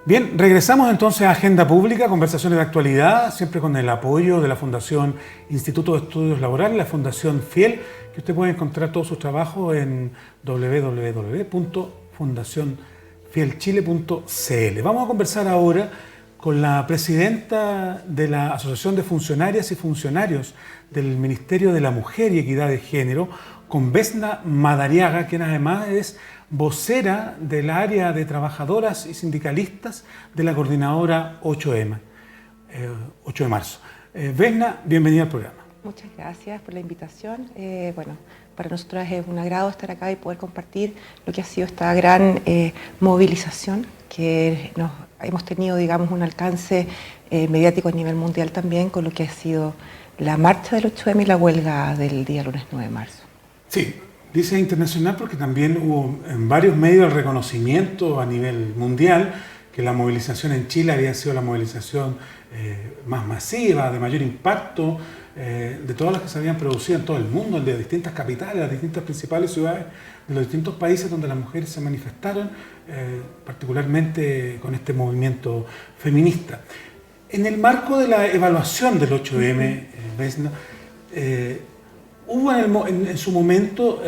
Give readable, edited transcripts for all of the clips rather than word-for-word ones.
Bien, regresamos entonces a Agenda Pública, conversaciones de actualidad, siempre con el apoyo de la Fundación Instituto de Estudios Laborales, la Fundación Fiel, que usted puede encontrar todos sus trabajos en www.fundacionfielchile.cl. Vamos a conversar ahora con la presidenta de la Asociación de Funcionarias y Funcionarios del Ministerio de la Mujer y Equidad de Género, con Vesna Madariaga, quien además es vocera del área de trabajadoras y sindicalistas de la coordinadora 8 de marzo. Vesna, bienvenida al programa. Muchas gracias por la invitación. Para nosotros es un agrado estar acá y poder compartir lo que ha sido esta gran movilización que hemos tenido, digamos, un alcance mediático a nivel mundial también con lo que ha sido la marcha del 8M y la huelga del día lunes 9 de marzo. Sí, dice internacional porque también hubo en varios medios el reconocimiento a nivel mundial que la movilización en Chile había sido la movilización más masiva, de mayor impacto, de todas las que se habían producido en todo el mundo, de distintas capitales, las distintas principales ciudades de los distintos países donde las mujeres se manifestaron, particularmente con este movimiento feminista. En el marco de la evaluación del 8M, Vesna, hubo en su momento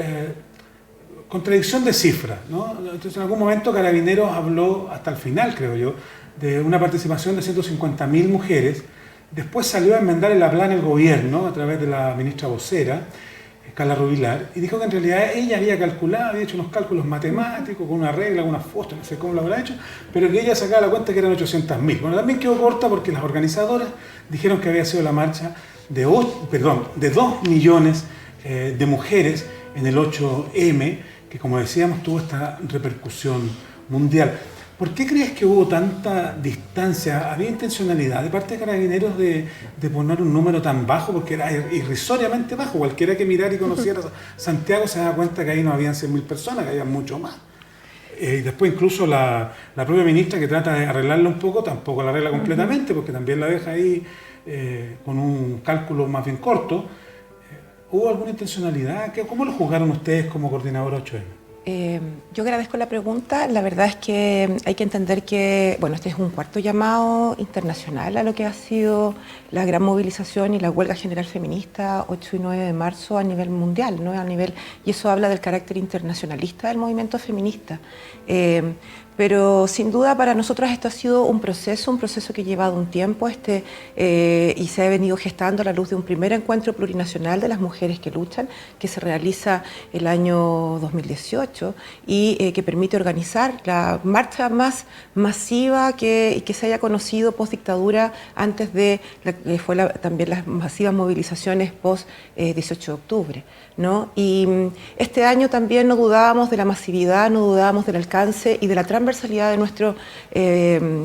contradicción de cifras, ¿no? Entonces, en algún momento Carabineros habló, hasta el final creo yo, de una participación de 150.000 mujeres. Después salió a enmendar el plan el gobierno a través de la ministra vocera, Carla Rubilar, y dijo que en realidad ella había calculado, había hecho unos cálculos matemáticos con una regla, unas fotos, no sé cómo lo habrá hecho, pero que ella sacaba la cuenta que eran 800.000. Bueno, también quedó corta porque las organizadoras dijeron que había sido la marcha de 2 millones de mujeres en el 8M, que como decíamos tuvo esta repercusión mundial. ¿Por qué crees que hubo tanta distancia? ¿Había intencionalidad de parte de Carabineros de poner un número tan bajo? Porque era irrisoriamente bajo. Cualquiera que mirara y conociera Santiago se da cuenta que ahí no habían 100.000 personas, que había mucho más. Y después incluso la propia ministra, que trata de arreglarlo un poco, tampoco la arregla completamente, porque también la deja ahí con un cálculo más bien corto. ¿Hubo alguna intencionalidad? ¿Cómo lo juzgaron ustedes como coordinadora 8M? Yo agradezco la pregunta. La verdad es que hay que entender que, bueno, este es un cuarto llamado internacional a lo que ha sido la gran movilización y la huelga general feminista 8 y 9 de marzo a nivel mundial, ¿no? Y eso habla del carácter internacionalista del movimiento feminista. Pero sin duda para nosotros esto ha sido un proceso que ha llevado un tiempo y se ha venido gestando a la luz de un primer encuentro plurinacional de las mujeres que luchan, que se realiza el año 2018 y que permite organizar la marcha más masiva que se haya conocido post dictadura antes de que fue también las masivas movilizaciones post 18 de octubre, ¿no? Y este año también no dudábamos de la masividad, no dudábamos del alcance y de la transversalidad de nuestros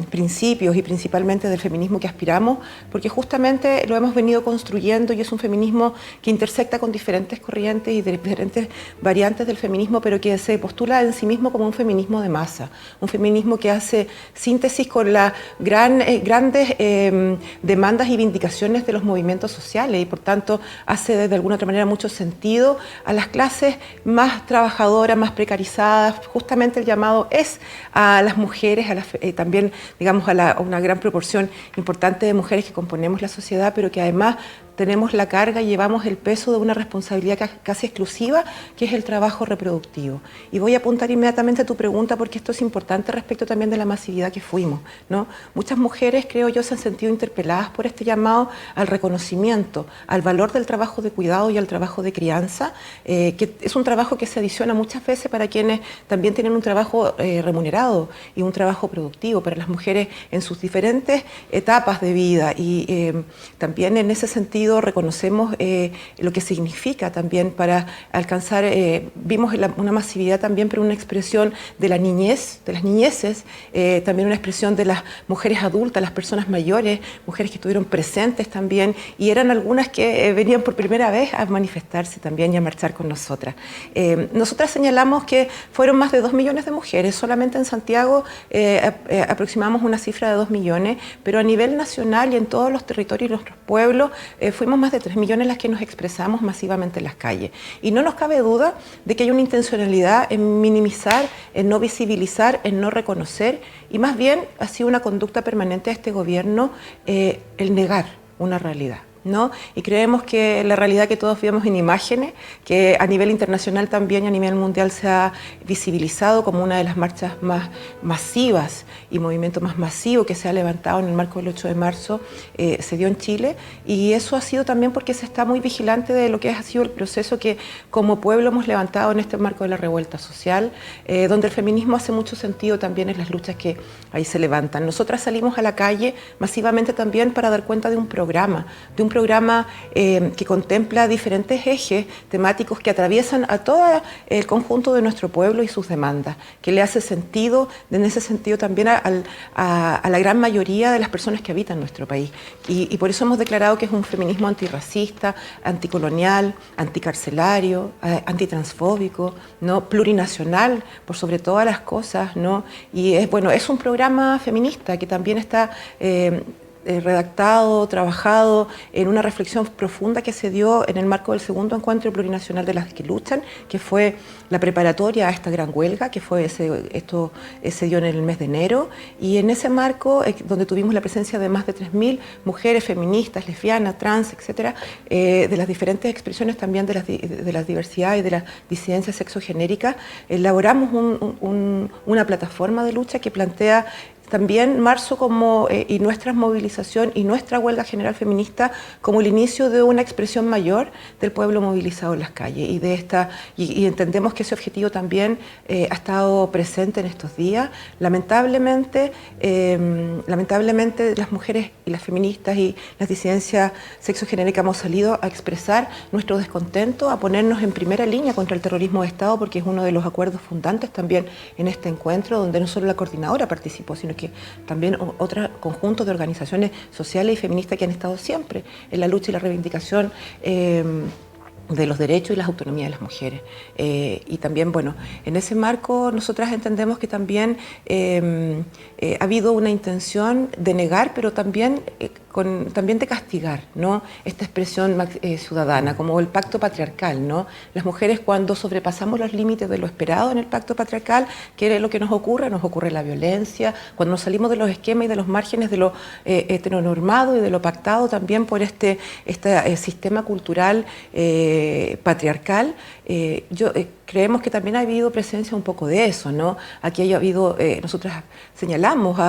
principios y principalmente del feminismo que aspiramos, porque justamente lo hemos venido construyendo y es un feminismo que intersecta con diferentes corrientes y de diferentes variantes del feminismo, pero que se postula en sí mismo como un feminismo de masa, un feminismo que hace síntesis con las grandes demandas y vindicaciones de los movimientos sociales y por tanto hace de alguna otra manera mucho sentido a las clases más trabajadoras, más precarizadas. Justamente el llamado es a las mujeres, también digamos a una gran proporción importante de mujeres que componemos la sociedad, pero que además tenemos la carga y llevamos el peso de una responsabilidad casi exclusiva, que es el trabajo reproductivo. Y voy a apuntar inmediatamente a tu pregunta porque esto es importante respecto también de la masividad que fuimos, ¿no? Muchas mujeres, creo yo, se han sentido interpeladas por este llamado al reconocimiento, al valor del trabajo de cuidado y al trabajo de crianza, que es un trabajo que se adiciona muchas veces para quienes también tienen un trabajo remunerado y un trabajo productivo, para las mujeres en sus diferentes etapas de vida y también en ese sentido reconocemos lo que significa también para alcanzar, vimos una masividad también, pero una expresión de la niñez, de las niñeces, también una expresión de las mujeres adultas, las personas mayores, mujeres que estuvieron presentes también y eran algunas que venían por primera vez a manifestarse también y a marchar con nosotras. Nosotras señalamos que fueron más de 2 millones de mujeres, solamente en Santiago aproximamos una cifra de 2 millones, pero a nivel nacional y en todos los territorios y nuestros pueblos fuimos más de 3 millones las que nos expresamos masivamente en las calles. Y no nos cabe duda de que hay una intencionalidad en minimizar, en no visibilizar, en no reconocer, y más bien ha sido una conducta permanente de este gobierno el negar una realidad, ¿no? Y creemos que la realidad que todos vemos en imágenes, que a nivel internacional también y a nivel mundial se ha visibilizado como una de las marchas más masivas y movimiento más masivo que se ha levantado en el marco del 8 de marzo, se dio en Chile, y eso ha sido también porque se está muy vigilante de lo que ha sido el proceso que como pueblo hemos levantado en este marco de la revuelta social, donde el feminismo hace mucho sentido también en las luchas que ahí se levantan. Nosotras salimos a la calle masivamente también para dar cuenta de un programa que contempla diferentes ejes temáticos que atraviesan a todo el conjunto de nuestro pueblo y sus demandas, que le hace sentido, en ese sentido también a la gran mayoría de las personas que habitan nuestro país. Y por eso hemos declarado que es un feminismo antirracista, anticolonial, anticarcelario, antitransfóbico, ¿no? Plurinacional, por sobre todas las cosas, ¿no? Y es un programa feminista que también está redactado, trabajado en una reflexión profunda que se dio en el marco del segundo encuentro plurinacional de las que luchan, que fue la preparatoria a esta gran huelga, que se dio en el mes de enero, y en ese marco, donde tuvimos la presencia de más de 3.000 mujeres feministas, lesbianas, trans, etcétera, de las diferentes expresiones también de las diversidades y de las disidencias sexogenéricas, elaboramos una plataforma de lucha que plantea también marzo y nuestra movilización y nuestra huelga general feminista como el inicio de una expresión mayor del pueblo movilizado en las calles, y entendemos que ese objetivo también ha estado presente en estos días. Lamentablemente las mujeres y las feministas y las disidencias sexogenéricas hemos salido a expresar nuestro descontento, a ponernos en primera línea contra el terrorismo de Estado, porque es uno de los acuerdos fundantes también en este encuentro, donde no solo la coordinadora participó, sino que también otro conjunto de organizaciones sociales y feministas que han estado siempre en la lucha y la reivindicación de los derechos y las autonomías de las mujeres. Y también, en ese marco nosotras entendemos que también ha habido una intención de negar, pero también de castigar, ¿no? Esta expresión ciudadana, como el pacto patriarcal, ¿no? Las mujeres, cuando sobrepasamos los límites de lo esperado en el pacto patriarcal, ¿qué es lo que nos ocurre? Nos ocurre la violencia, cuando nos salimos de los esquemas y de los márgenes de lo heteronormado y de lo pactado también por este sistema cultural patriarcal. Creemos que también ha habido presencia un poco de eso, ¿no? Aquí nosotras señalamos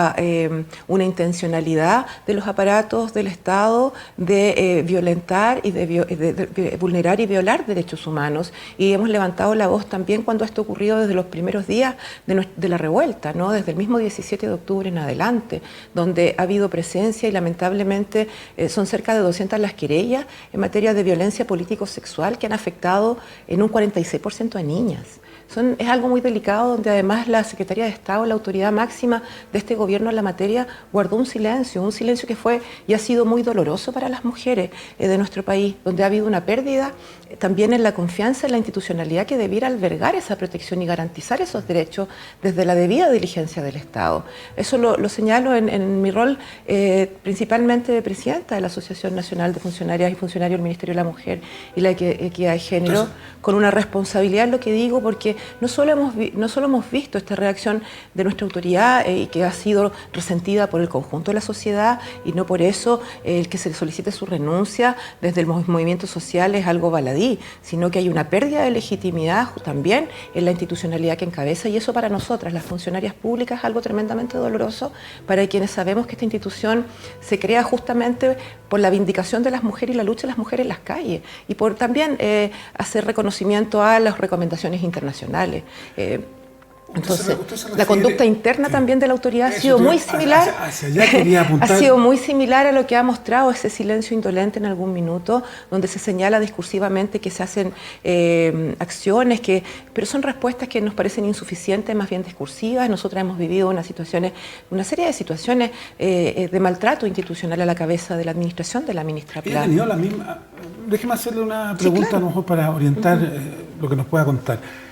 una intencionalidad de los aparatos del Estado de violentar y de vulnerar y violar derechos humanos, y hemos levantado la voz también cuando esto ocurrió desde los primeros días de la revuelta, ¿no? Desde el mismo 17 de octubre en adelante, donde ha habido presencia, y lamentablemente son cerca de 200 las querellas en materia de violencia político-sexual que han afectado en un 46% de niñas. Es algo muy delicado, donde además la Secretaría de Estado, la autoridad máxima de este gobierno en la materia, guardó un silencio que fue y ha sido muy doloroso para las mujeres de nuestro país, donde ha habido una pérdida también en la confianza en la institucionalidad que debiera albergar esa protección y garantizar esos derechos desde la debida diligencia del Estado. Eso lo señalo en mi rol principalmente de presidenta de la Asociación Nacional de Funcionarias y Funcionarios del Ministerio de la Mujer y la Equidad de Género, con una responsabilidad en lo que digo, porque no solo hemos visto esta reacción de nuestra autoridad y que ha sido resentida por el conjunto de la sociedad, y no por eso el que se le solicite su renuncia desde el movimiento social es algo baladí, sino que hay una pérdida de legitimidad también en la institucionalidad que encabeza, y eso para nosotras, las funcionarias públicas, es algo tremendamente doloroso, para quienes sabemos que esta institución se crea justamente por la vindicación de las mujeres y la lucha de las mujeres en las calles, y por también hacer reconocimiento a las recomendaciones internacionales. Entonces, la conducta interna también de la autoridad ha sido muy similar. Hacia allá quería apuntar. Ha sido muy similar a lo que ha mostrado ese silencio indolente en algún minuto, donde se señala discursivamente que se hacen acciones, pero son respuestas que nos parecen insuficientes, más bien discursivas. Nosotras hemos vivido una serie de situaciones de maltrato institucional a la cabeza de la administración de la ministra Pla. Ella ha tenido la misma. Déjeme hacerle una pregunta, claro, a lo mejor para orientar lo que nos pueda contar.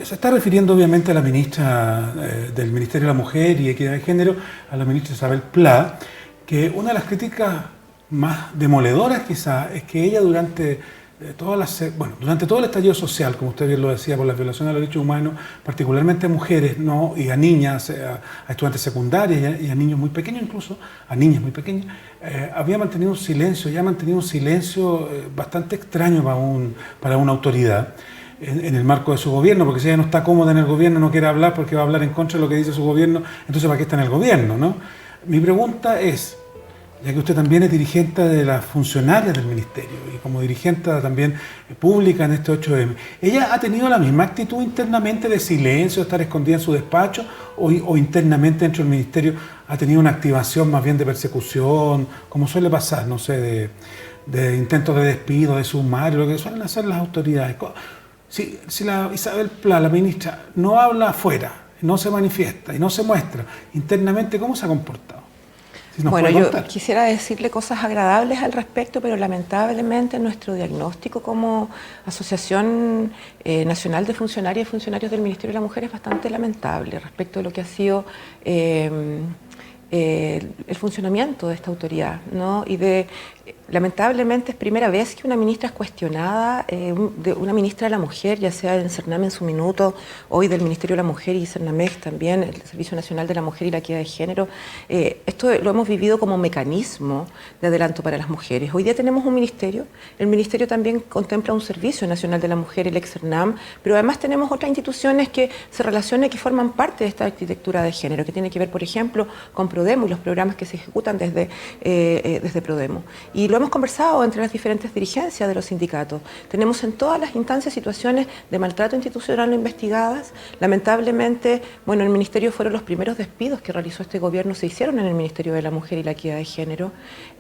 Se está refiriendo obviamente a la ministra del Ministerio de la Mujer y Equidad de Género, a la ministra Isabel Pla, que una de las críticas más demoledoras quizás es que ella durante durante todo el estallido social, como usted bien lo decía, por la violación de los derechos humanos, particularmente a mujeres, ¿no? Y a niñas, a estudiantes secundarios y a niños muy pequeños incluso, a niñas muy pequeñas, había mantenido un silencio, bastante extraño para una autoridad en el marco de su gobierno, porque si ella no está cómoda en el gobierno, no quiere hablar porque va a hablar en contra de lo que dice su gobierno, entonces ¿para qué está en el gobierno, no? Mi pregunta es, ya que usted también es dirigente de las funcionarias del ministerio y como dirigente también pública en este 8M, ¿ella ha tenido la misma actitud internamente de silencio, de estar escondida en su despacho, o internamente dentro del ministerio ha tenido una activación más bien de persecución, como suele pasar, no sé, de intentos de despido, de sumario, lo que suelen hacer las autoridades? Si la Isabel Pla, la ministra, no habla afuera, no se manifiesta y no se muestra internamente, ¿cómo se ha comportado? Bueno, yo quisiera decirle cosas agradables al respecto, pero lamentablemente nuestro diagnóstico como Asociación Nacional de Funcionarias y Funcionarios del Ministerio de la Mujer es bastante lamentable respecto de lo que ha sido el funcionamiento de esta autoridad, ¿no? Lamentablemente es primera vez que una ministra es cuestionada, una ministra de la mujer, ya sea en Cernam en su minuto, hoy del Ministerio de la Mujer y Cernamex también, el Servicio Nacional de la Mujer y la Equidad de Género. Esto lo hemos vivido como mecanismo de adelanto para las mujeres. Hoy día tenemos un ministerio, el ministerio también contempla un Servicio Nacional de la Mujer, el ex-Cernam, pero además tenemos otras instituciones que se relacionan y que forman parte de esta arquitectura de género, que tiene que ver, por ejemplo, con Prodemo y los programas que se ejecutan desde Prodemo. Y lo hemos conversado entre las diferentes dirigencias de los sindicatos. Tenemos en todas las instancias situaciones de maltrato institucional no investigadas. Lamentablemente, bueno, el ministerio fueron los primeros despidos que realizó este gobierno, se hicieron en el Ministerio de la Mujer y la Equidad de Género.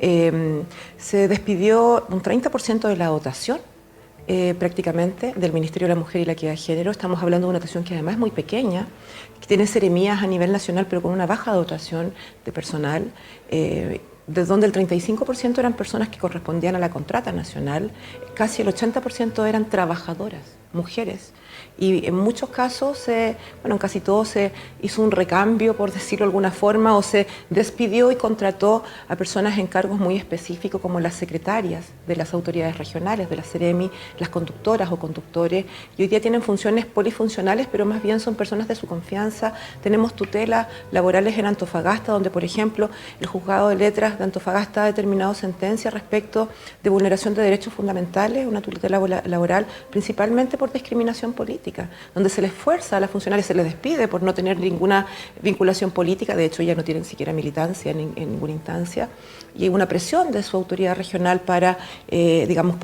Se despidió un 30% de la dotación prácticamente del Ministerio de la Mujer y la Equidad de Género. Estamos hablando de una dotación que además es muy pequeña, que tiene seremías a nivel nacional, pero con una baja dotación de personal, de donde el 35% eran personas que correspondían a la contrata nacional, casi el 80% eran trabajadoras, mujeres. Y en muchos casos, bueno, en casi todos se hizo un recambio, por decirlo de alguna forma, o se despidió y contrató a personas en cargos muy específicos como las secretarias de las autoridades regionales, de la Ceremi, las conductoras o conductores, y hoy día tienen funciones polifuncionales, pero más bien son personas de su confianza. Tenemos tutelas laborales en Antofagasta, donde, por ejemplo, el Juzgado de Letras de Antofagasta ha determinado sentencia respecto de vulneración de derechos fundamentales, una tutela laboral, principalmente por discriminación política, donde se les fuerza a las funcionarias, se les despide por no tener ninguna vinculación política, de hecho ya no tienen siquiera militancia en ninguna instancia, y hay una presión de su autoridad regional para, digamos,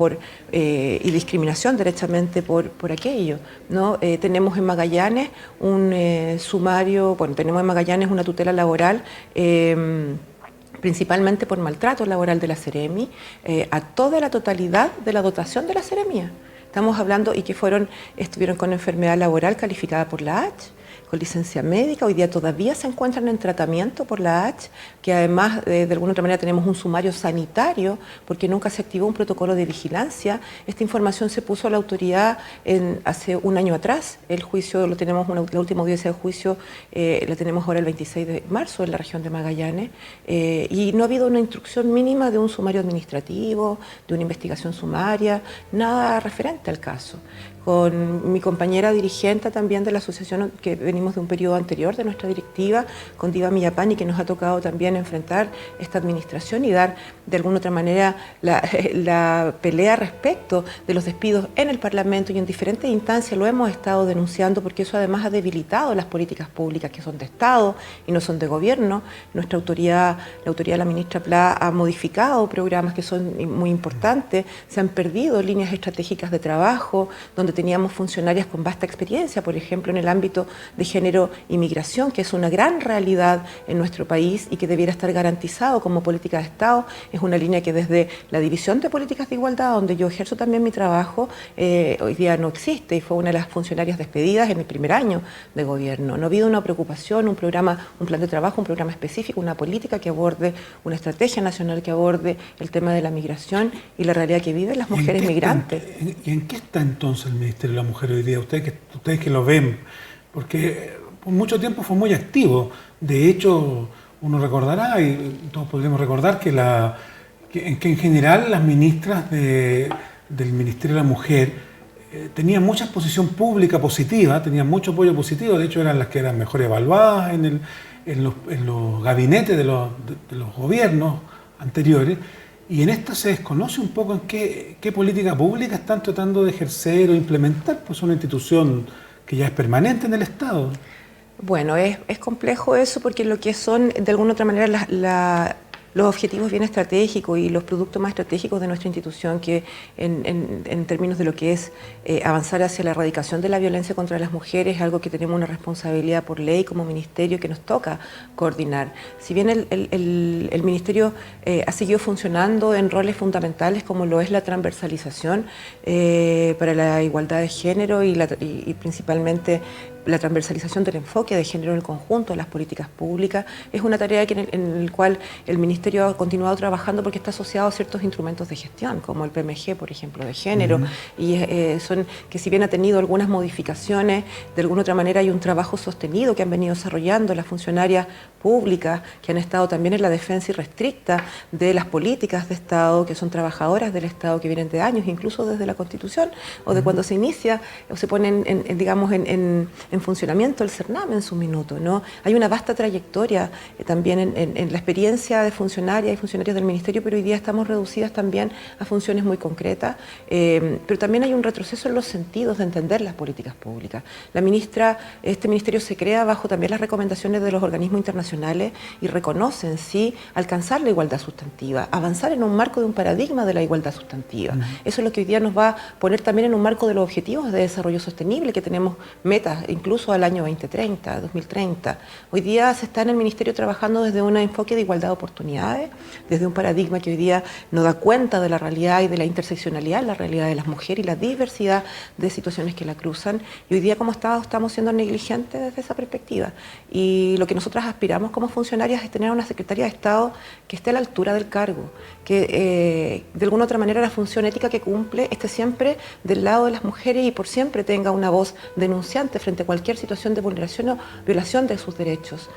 y discriminación derechamente por aquello, ¿no? Tenemos en Magallanes un sumario, bueno, tenemos en Magallanes una tutela laboral, principalmente por maltrato laboral de la Ceremi, a toda la totalidad de la dotación de la Ceremía. Estamos hablando y que estuvieron con enfermedad laboral calificada por la H, con licencia médica, hoy día todavía se encuentran en tratamiento por la H, que además de alguna otra manera tenemos un sumario sanitario porque nunca se activó un protocolo de vigilancia. Esta información se puso a la autoridad hace un año atrás, el juicio lo tenemos, la última audiencia de juicio la tenemos ahora el 26 de marzo en la región de Magallanes, y no ha habido una instrucción mínima de un sumario administrativo, de una investigación sumaria, nada referente al caso. Con mi compañera dirigente también de la asociación, que venimos de un periodo anterior de nuestra directiva, con Diva Millapani, que nos ha tocado también enfrentar esta administración y dar de alguna otra manera la pelea respecto de los despidos en el Parlamento y en diferentes instancias. Lo hemos estado denunciando porque eso además ha debilitado las políticas públicas que son de Estado y no son de gobierno. Nuestra autoridad, la autoridad de la ministra Pla, ha modificado programas que son muy importantes, se han perdido líneas estratégicas de trabajo, donde teníamos funcionarias con vasta experiencia, por ejemplo, en el ámbito de género y migración, que es una gran realidad en nuestro país y que debiera estar garantizado como política de Estado. Es una línea que desde la División de Políticas de Igualdad, donde yo ejerzo también mi trabajo, hoy día no existe y fue una de las funcionarias despedidas en mi primer año de gobierno. No ha habido una preocupación, un programa, un plan de trabajo, un programa específico, una política que aborde, una estrategia nacional que aborde el tema de la migración y la realidad que viven las mujeres migrantes. ¿Y en qué está entonces el Ministerio de la Mujer hoy día? Ustedes que lo ven, porque por mucho tiempo fue muy activo. De hecho, uno recordará, y todos podríamos recordar, que que en general las ministras del Ministerio de la Mujer tenían mucha exposición pública positiva, tenían mucho apoyo positivo, de hecho eran las que eran mejor evaluadas en los gabinetes de los gobiernos anteriores, y en esto se desconoce un poco en qué política pública están tratando de ejercer o implementar, pues una institución que ya es permanente en el Estado. Bueno, es complejo eso porque lo que son, de alguna otra manera, los objetivos bien estratégicos y los productos más estratégicos de nuestra institución, que en términos de lo que es avanzar hacia la erradicación de la violencia contra las mujeres, es algo que tenemos una responsabilidad por ley como ministerio que nos toca coordinar. Si bien el ministerio ha seguido funcionando en roles fundamentales como lo es la transversalización para la igualdad de género y principalmente la transversalización del enfoque de género en el conjunto de las políticas públicas, es una tarea en la cual el Ministerio ha continuado trabajando porque está asociado a ciertos instrumentos de gestión, como el PMG, por ejemplo, de género, y son que si bien ha tenido algunas modificaciones, de alguna otra manera hay un trabajo sostenido que han venido desarrollando las funcionarias públicas, que han estado también en la defensa irrestricta de las políticas de Estado, que son trabajadoras del Estado que vienen de años, incluso desde la Constitución, o de cuando se inicia, o se pone en funcionamiento el CERNAM en su minuto, ¿no? Hay una vasta trayectoria también en la experiencia de funcionarias y funcionarios del Ministerio, pero hoy día estamos reducidas también a funciones muy concretas, pero también hay un retroceso en los sentidos de entender las políticas públicas. Este Ministerio se crea bajo también las recomendaciones de los organismos internacionales y reconoce en sí alcanzar la igualdad sustantiva, avanzar en un marco de un paradigma de la igualdad sustantiva. Eso es lo que hoy día nos va a poner también en un marco de los objetivos de desarrollo sostenible, que tenemos metas incluso al año 2030, 2030. Hoy día se está en el Ministerio trabajando desde un enfoque de igualdad de oportunidades, desde un paradigma que hoy día nos da cuenta de la realidad y de la interseccionalidad, la realidad de las mujeres y la diversidad de situaciones que la cruzan. Y hoy día como Estado estamos siendo negligentes desde esa perspectiva. Y lo que nosotras aspiramos como funcionarias es tener una Secretaría de Estado que esté a la altura del cargo, que de alguna otra manera la función ética que cumple esté siempre del lado de las mujeres y por siempre tenga una voz denunciante frente a cualquier situación de vulneración o violación de sus derechos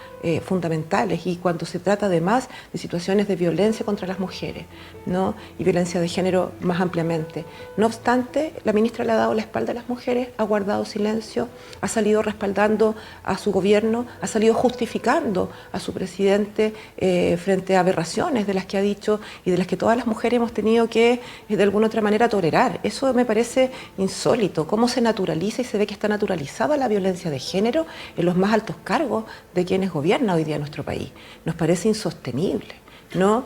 fundamentales, y cuando se trata además de situaciones de violencia contra las mujeres, ¿no? Y violencia de género más ampliamente. No obstante, la ministra le ha dado la espalda a las mujeres, ha guardado silencio, ha salido respaldando a su gobierno, ha salido justificando a su presidente frente a aberraciones de las que ha dicho y de las que todas las mujeres hemos tenido que de alguna otra manera tolerar. Eso me parece insólito, cómo se naturaliza y se ve que está naturalizada la violencia de género en los más altos cargos de quienes gobiernan hoy día nuestro país. Nos parece insostenible, ¿no?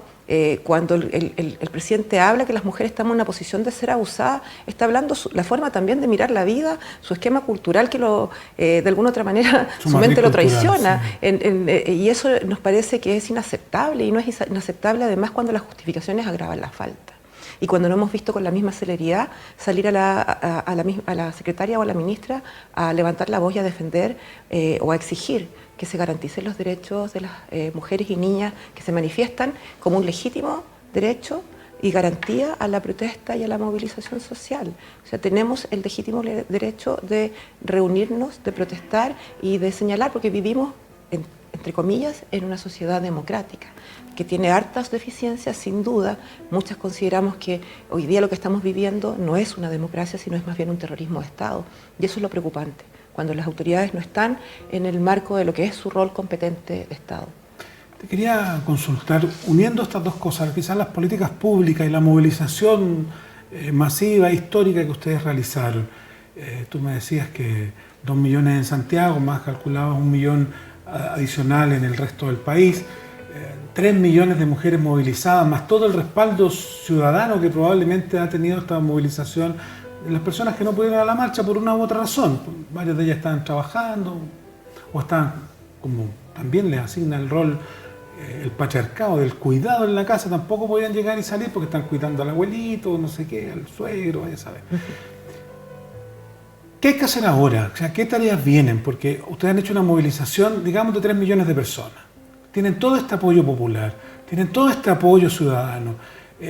Cuando el presidente habla que las mujeres estamos en una posición de ser abusadas, está hablando la forma también de mirar la vida, su esquema cultural que de alguna otra manera su mente lo traiciona, sí. Y eso nos parece que es inaceptable, y no es inaceptable además cuando las justificaciones agravan la falta. Y cuando no hemos visto con la misma celeridad salir a la secretaria o a la ministra a levantar la voz y a defender o a exigir que se garanticen los derechos de las mujeres y niñas que se manifiestan como un legítimo derecho y garantía a la protesta y a la movilización social. O sea, tenemos el legítimo derecho de reunirnos, de protestar y de señalar, porque vivimos, entre comillas, en una sociedad democrática que tiene hartas deficiencias, sin duda. Muchas consideramos que hoy día lo que estamos viviendo no es una democracia, sino es más bien un terrorismo de Estado. Y eso es lo preocupante, cuando las autoridades no están en el marco de lo que es su rol competente de Estado. Te quería consultar, uniendo estas dos cosas, quizás las políticas públicas y la movilización masiva, histórica que ustedes realizaron. Tú me decías que 2 millones en Santiago, más calculabas 1 millón adicional en el resto del país, 3 millones de mujeres movilizadas, más todo el respaldo ciudadano que probablemente ha tenido esta movilización, las personas que no pudieron ir a la marcha por una u otra razón. Varias de ellas estaban trabajando o estaban, como también les asigna el rol el patriarcado del cuidado en la casa, tampoco podían llegar y salir porque están cuidando al abuelito, no sé qué, al suegro, ya sabes. ¿Qué hay que hacer ahora? O sea, ¿qué tareas vienen? Porque ustedes han hecho una movilización, digamos, de 3 millones de personas. Tienen todo este apoyo popular, tienen todo este apoyo ciudadano,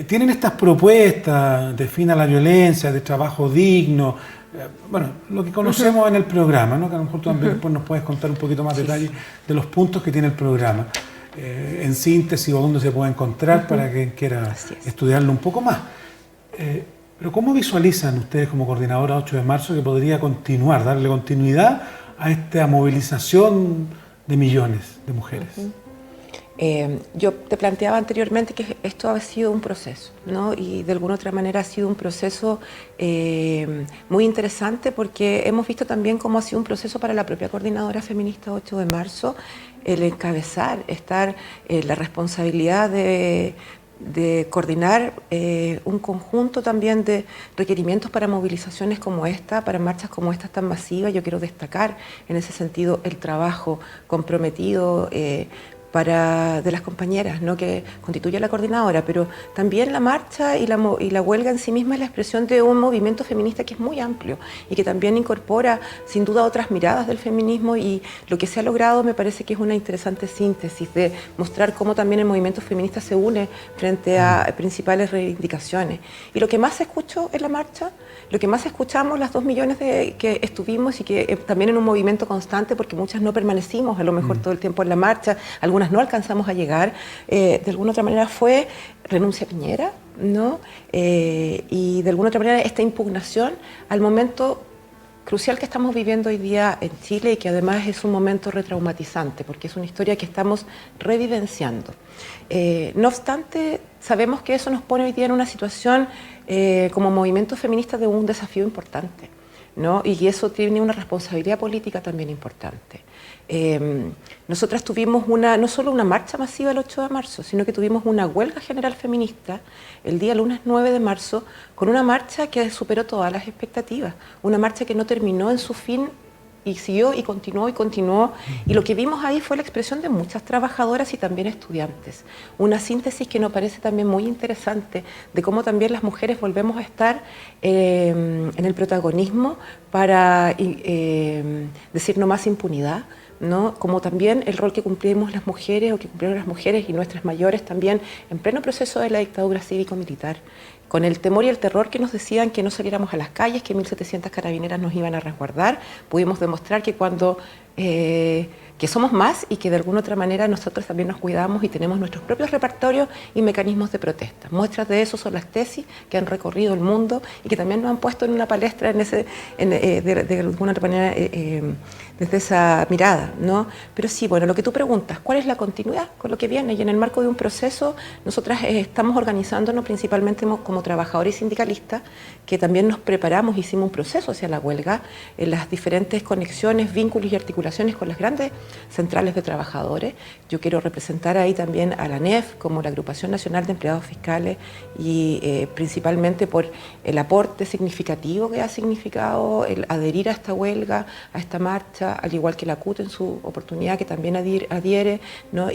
tienen estas propuestas de fin a la violencia, de trabajo digno, bueno, lo que conocemos en el programa, ¿no? Que a lo mejor tú también después nos puedes contar un poquito más detalle de los puntos que tiene el programa. en síntesis o dónde se puede encontrar para quien quiera estudiarlo un poco más. Pero ¿cómo visualizan ustedes como coordinadora 8 de marzo que podría continuar, darle continuidad a esta movilización de millones de mujeres? Yo te planteaba anteriormente que esto ha sido un proceso, ¿no? Y de alguna otra manera ha sido un proceso muy interesante porque hemos visto también cómo ha sido un proceso para la propia coordinadora feminista 8 de marzo, el encabezar, estar la responsabilidad de coordinar un conjunto también de requerimientos para movilizaciones como esta, para marchas como esta tan masivas. Yo quiero destacar en ese sentido el trabajo comprometido de las compañeras, ¿no?, que constituye la coordinadora, pero también la marcha y la huelga en sí misma es la expresión de un movimiento feminista que es muy amplio y que también incorpora sin duda otras miradas del feminismo, y lo que se ha logrado me parece que es una interesante síntesis de mostrar cómo también el movimiento feminista se une frente a principales reivindicaciones. Y lo que más se escuchó en la marcha, lo que más escuchamos las 2 millones que estuvimos y que también en un movimiento constante, porque muchas no permanecimos a lo mejor todo el tiempo en la marcha, algunas no alcanzamos a llegar, de alguna otra manera fue renuncia a Piñera, ¿no? Y de alguna otra manera esta impugnación al momento crucial que estamos viviendo hoy día en Chile, y que además es un momento retraumatizante porque es una historia que estamos revivenciando. No obstante, sabemos que eso nos pone hoy día en una situación como movimiento feminista de un desafío importante, ¿no? Y eso tiene una responsabilidad política también importante. Nosotras tuvimos no solo una marcha masiva el 8 de marzo, sino que tuvimos una huelga general feminista el día lunes 9 de marzo, con una marcha que superó todas las expectativas, una marcha que no terminó en su fin y siguió y continuó, y lo que vimos ahí fue la expresión de muchas trabajadoras y también estudiantes, una síntesis que nos parece también muy interesante de cómo también las mujeres volvemos a estar en el protagonismo para decir no más impunidad, ¿no? Como también el rol que cumplimos las mujeres, o que cumplieron las mujeres y nuestras mayores también en pleno proceso de la dictadura cívico-militar, con el temor y el terror que nos decían que no saliéramos a las calles, que 1.700 carabineras nos iban a resguardar. Pudimos demostrar que que somos más y que de alguna otra manera nosotros también nos cuidamos y tenemos nuestros propios repertorios y mecanismos de protesta. Muestras de eso son las tesis que han recorrido el mundo y que también nos han puesto en una palestra de alguna otra manera desde esa mirada, ¿no? Pero sí, bueno, lo que tú preguntas, ¿cuál es la continuidad con lo que viene? Y en el marco de un proceso, nosotras estamos organizándonos principalmente como trabajadores y sindicalistas, que también nos preparamos, hicimos un proceso hacia la huelga, en las diferentes conexiones, vínculos y articulaciones con las grandes centrales de trabajadores. Yo quiero representar ahí también a la ANEF como la Agrupación Nacional de Empleados Fiscales, y principalmente por el aporte significativo que ha significado el adherir a esta huelga, a esta marcha, al igual que la CUT en su oportunidad, que también adhiere, ¿no?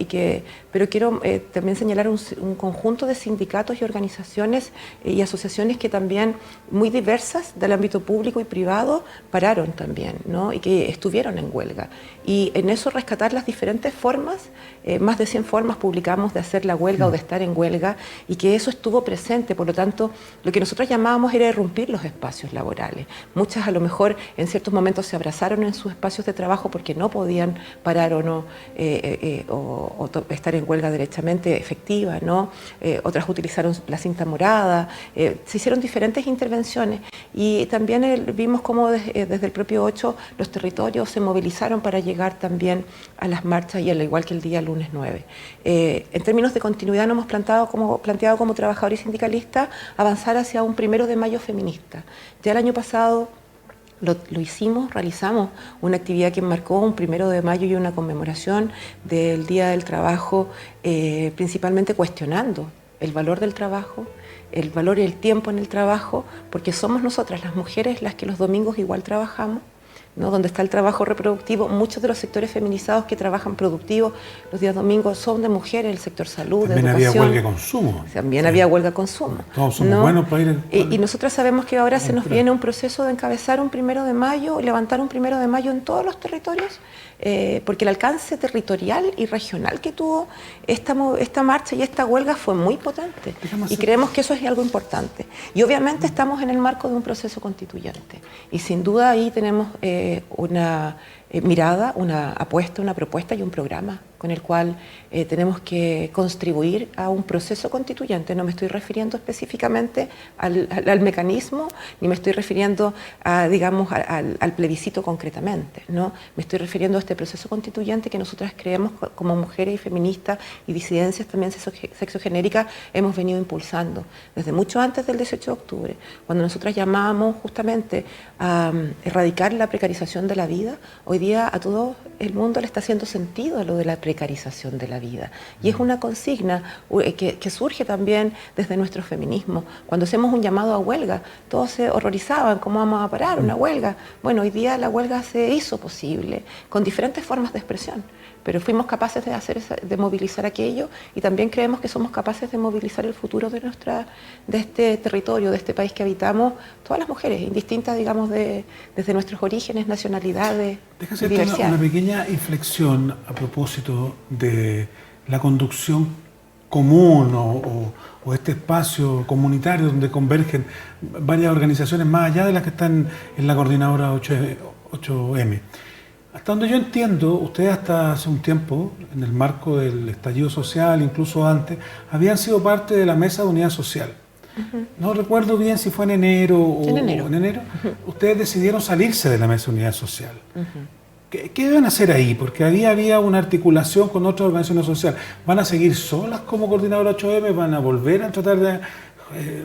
Pero quiero también señalar un conjunto de sindicatos y organizaciones y asociaciones que también, muy diversas del ámbito público y privado, pararon también, ¿no? Y que estuvieron en huelga. Y en eso rescatar las diferentes formas, más de 100 formas publicamos de hacer la huelga o de estar en huelga, y que eso estuvo presente. Por lo tanto, lo que nosotros llamábamos era irrumpir los espacios laborales. Muchas a lo mejor en ciertos momentos se abrazaron en sus espacios de trabajo porque no podían parar o no o estar en huelga derechamente efectiva, ¿no? Otras utilizaron la cinta morada, se hicieron diferentes intervenciones, y también vimos cómo desde el propio 8 los territorios se movilizaron para llegar también a las marchas, y al igual que el día lunes 9. En términos de continuidad, nos hemos planteado como trabajadores y sindicalistas avanzar hacia un 1 de mayo feminista. Ya el año pasado lo hicimos, realizamos una actividad que marcó un 1 de mayo y una conmemoración del Día del Trabajo, principalmente cuestionando el valor del trabajo, el valor y el tiempo en el trabajo, porque somos nosotras las mujeres las que los domingos igual trabajamos, ¿no? Donde está el trabajo reproductivo. Muchos de los sectores feminizados que trabajan productivos los días domingos son de mujeres, el sector salud, también educación. Había huelga de consumo. También había huelga de consumo. Todos somos buenos para ir. Y nosotros sabemos que ahora se nos viene un proceso de encabezar un 1 de mayo, levantar un 1 de mayo en todos los territorios, porque el alcance territorial y regional que tuvo esta marcha y esta huelga fue muy potente. Y creemos que eso es algo importante. Y obviamente estamos en el marco de un proceso constituyente. Y sin duda ahí tenemos mirada, una apuesta, una propuesta y un programa con el cual tenemos que contribuir a un proceso constituyente. No me estoy refiriendo específicamente al mecanismo, ni me estoy refiriendo a, digamos, al plebiscito concretamente, ¿no? Me estoy refiriendo a este proceso constituyente que nosotras creemos como mujeres y feministas y disidencias también sexogenéricas hemos venido impulsando desde mucho antes del 18 de octubre, cuando nosotras llamábamos justamente a erradicar la precarización de la vida. Hoy día a todo el mundo le está haciendo sentido lo de la precarización de la vida. Y es una consigna que surge también desde nuestro feminismo. Cuando hacemos un llamado a huelga, todos se horrorizaban, ¿cómo vamos a parar una huelga? Bueno, hoy día la huelga se hizo posible, con diferentes formas de expresión. Pero fuimos capaces de movilizar aquello y también creemos que somos capaces de movilizar el futuro de este territorio, de este país que habitamos, todas las mujeres, indistintas, digamos, desde nuestros orígenes, nacionalidades, Déjame diversidad. hacerte una pequeña inflexión a propósito de la conducción común o este espacio comunitario donde convergen varias organizaciones más allá de las que están en la coordinadora 8M. Hasta donde yo entiendo, ustedes hasta hace un tiempo, en el marco del estallido social, incluso antes, habían sido parte de la Mesa de Unidad Social. No recuerdo bien si fue en enero o en enero. Ustedes decidieron salirse de la Mesa de Unidad Social. ¿Qué van a hacer ahí? Porque había una articulación con otras organizaciones sociales. ¿Van a seguir solas como coordinadora 8M? ¿Van a volver a tratar de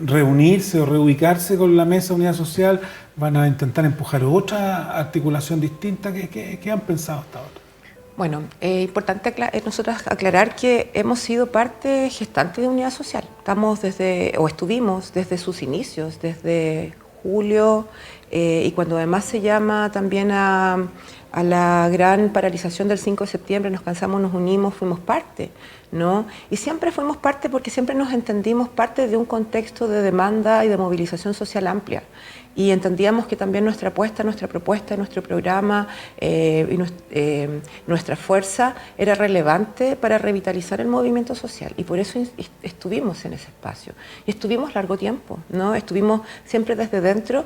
reunirse o reubicarse con la Mesa de Unidad Social? ¿Van a intentar empujar otra articulación distinta? ¿Qué han pensado hasta ahora? Bueno, es importante nosotros aclarar que hemos sido parte gestante de Unidad Social. Estuvimos desde sus inicios, desde julio, y cuando además se llama también a la gran paralización del 5 de septiembre, nos cansamos, nos unimos, fuimos parte, ¿no? Y siempre fuimos parte porque siempre nos entendimos parte de un contexto de demanda y de movilización social amplia. Y entendíamos que también nuestra apuesta, nuestra propuesta, nuestro programa y nuestra fuerza era relevante para revitalizar el movimiento social. Y por eso estuvimos en ese espacio. Y estuvimos largo tiempo, ¿no? Estuvimos siempre desde dentro,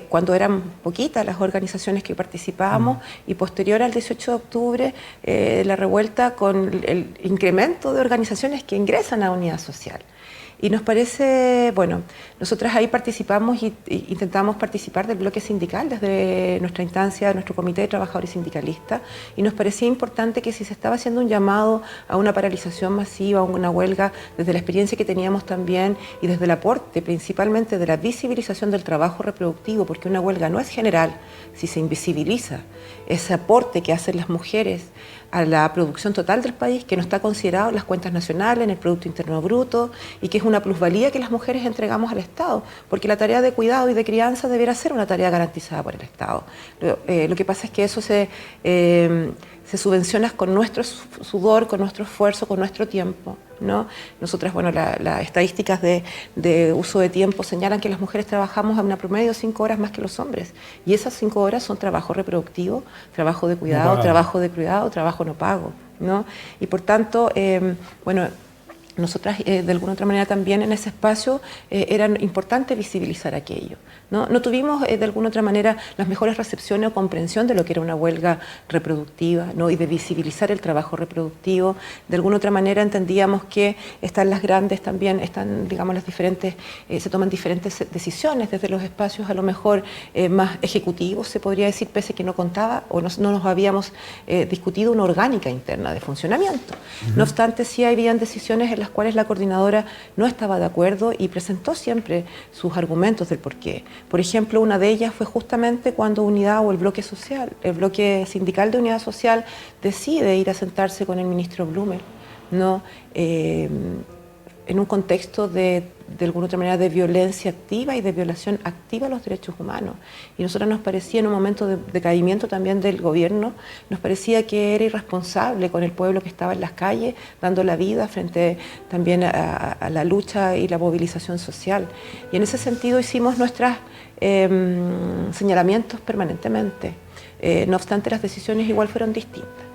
cuando eran poquitas las organizaciones que participábamos, y posterior al 18 de octubre, la revuelta con el incremento de organizaciones que ingresan a Unidad Social. Y nos parece, bueno, nosotras ahí participamos y intentamos participar del bloque sindical desde nuestra instancia, nuestro comité de trabajadores sindicalistas, y nos parecía importante que si se estaba haciendo un llamado a una paralización masiva, a una huelga, desde la experiencia que teníamos también y desde el aporte principalmente de la visibilización del trabajo reproductivo, porque una huelga no es general si se invisibiliza ese aporte que hacen las mujeres a la producción total del país, que no está considerado en las cuentas nacionales, en el Producto Interno Bruto, y que es una plusvalía que las mujeres entregamos al Estado, porque la tarea de cuidado y de crianza debiera ser una tarea garantizada por el Estado. Lo que pasa es que eso se subvenciona con nuestro sudor, con nuestro esfuerzo, con nuestro tiempo, ¿no? Nosotras, bueno, las estadísticas de uso de tiempo señalan que las mujeres trabajamos a una promedio de 5 horas más que los hombres, y esas 5 horas son trabajo reproductivo, trabajo de cuidado, trabajo no pago, ¿no? Y por tanto, bueno, nosotras de alguna otra manera también en ese espacio era importante visibilizar aquello, ¿no? No tuvimos de alguna otra manera las mejores recepciones o comprensión de lo que era una huelga reproductiva, ¿no? Y de visibilizar el trabajo reproductivo. De alguna otra manera entendíamos que están las grandes también, están, digamos, las diferentes, se toman diferentes decisiones desde los espacios a lo mejor más ejecutivos, se podría decir, pese que no contaba o no nos habíamos discutido una orgánica interna de funcionamiento. No obstante, sí habían decisiones en las cuales la coordinadora no estaba de acuerdo y presentó siempre sus argumentos del porqué. Por ejemplo, una de ellas fue justamente cuando Unidad o el bloque social, el bloque sindical de Unidad Social decide ir a sentarse con el ministro Blumel, ¿no? En un contexto de alguna otra manera de violencia activa y de violación activa a los derechos humanos. Y a nosotros nos parecía, en un momento de decaimiento también del gobierno, nos parecía que era irresponsable con el pueblo que estaba en las calles, dando la vida frente también a la lucha y la movilización social. Y en ese sentido hicimos nuestros señalamientos permanentemente. No obstante, las decisiones igual fueron distintas.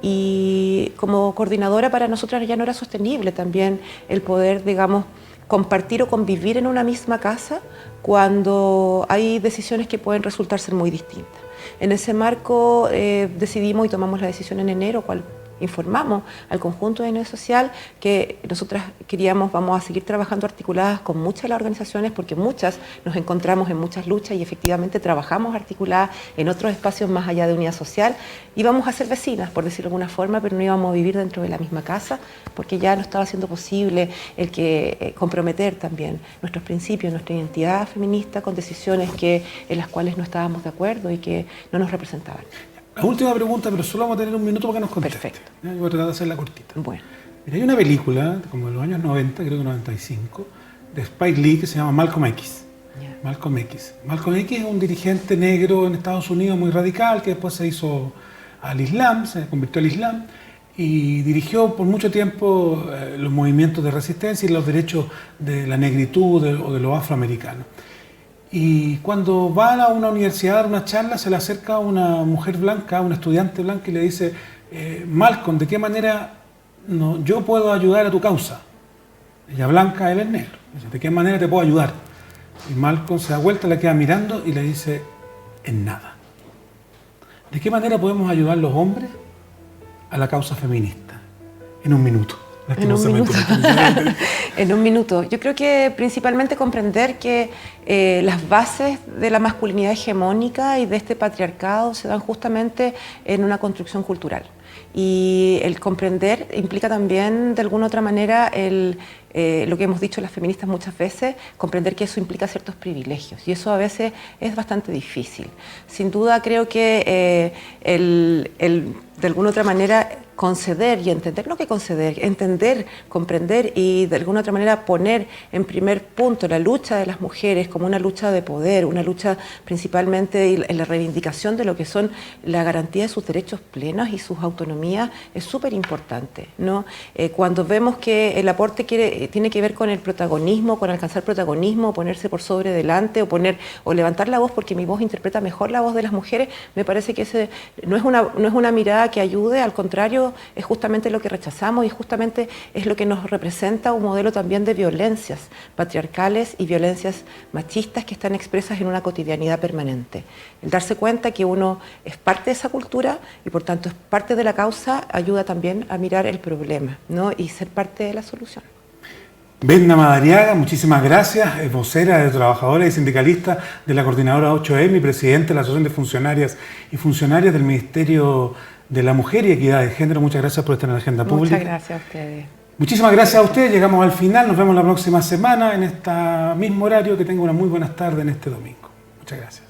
Y como coordinadora para nosotras ya no era sostenible también el poder, digamos, compartir o convivir en una misma casa cuando hay decisiones que pueden resultar ser muy distintas. En ese marco decidimos y tomamos la decisión en enero, cual informamos al conjunto de Nivel Social que nosotras vamos a seguir trabajando articuladas con muchas de las organizaciones, porque muchas nos encontramos en muchas luchas y efectivamente trabajamos articuladas en otros espacios más allá de Unidad Social. Íbamos a ser vecinas, por decirlo de alguna forma, pero no íbamos a vivir dentro de la misma casa, porque ya no estaba siendo posible el que comprometer también nuestros principios, nuestra identidad feminista con decisiones en las cuales no estábamos de acuerdo y que no nos representaban. La última pregunta, pero solo vamos a tener un minuto para que nos conteste. Perfecto. Voy a tratar de hacerla cortita. Bueno. Mira, hay una película, como de los años 90, creo que 95, de Spike Lee, que se llama Malcolm X. Yeah. Malcolm X. Malcolm X es un dirigente negro en Estados Unidos muy radical, que después se hizo al Islam, se convirtió al Islam, y dirigió por mucho tiempo los movimientos de resistencia y los derechos de la negritud o de los afroamericanos. Y cuando va a una universidad a dar una charla, se le acerca una mujer blanca, una estudiante blanca, y le dice: Malcolm, ¿de qué manera yo puedo ayudar a tu causa? Ella blanca, él es negro. Dice: ¿de qué manera te puedo ayudar? Y Malcolm se da vuelta, la queda mirando y le dice: en nada. ¿De qué manera podemos ayudar los hombres a la causa feminista? En un minuto. En un minuto. En un minuto. Yo creo que principalmente comprender que las bases de la masculinidad hegemónica y de este patriarcado se dan justamente en una construcción cultural. Y el comprender implica también, de alguna u otra manera, lo que hemos dicho las feministas muchas veces, comprender que eso implica ciertos privilegios. Y eso a veces es bastante difícil. Sin duda creo que de alguna u otra manera conceder y entender, no que conceder, entender, comprender y de alguna otra manera poner en primer punto la lucha de las mujeres como una lucha de poder, una lucha principalmente en la reivindicación de lo que son la garantía de sus derechos plenos y sus autonomías es súper importante, ¿no? Cuando vemos que el aporte tiene que ver con el protagonismo, con alcanzar protagonismo, ponerse por sobre delante o levantar la voz porque mi voz interpreta mejor la voz de las mujeres, me parece que ese no es una mirada que ayude, al contrario, es justamente lo que rechazamos y justamente es lo que nos representa un modelo también de violencias patriarcales y violencias machistas que están expresas en una cotidianidad permanente. El darse cuenta que uno es parte de esa cultura y por tanto es parte de la causa ayuda también a mirar el problema, ¿no? Y ser parte de la solución. Vesna Madariaga, muchísimas gracias, es vocera de trabajadoras y sindicalistas de la Coordinadora 8M y presidente de la Asociación de Funcionarias y Funcionarias del Ministerio de la Mujer y Equidad de Género. Muchas gracias por estar en la agenda pública. Muchas gracias a ustedes. Muchísimas gracias a ustedes, llegamos al final, nos vemos la próxima semana en este mismo horario, que tengan una muy buena tarde en este domingo. Muchas gracias.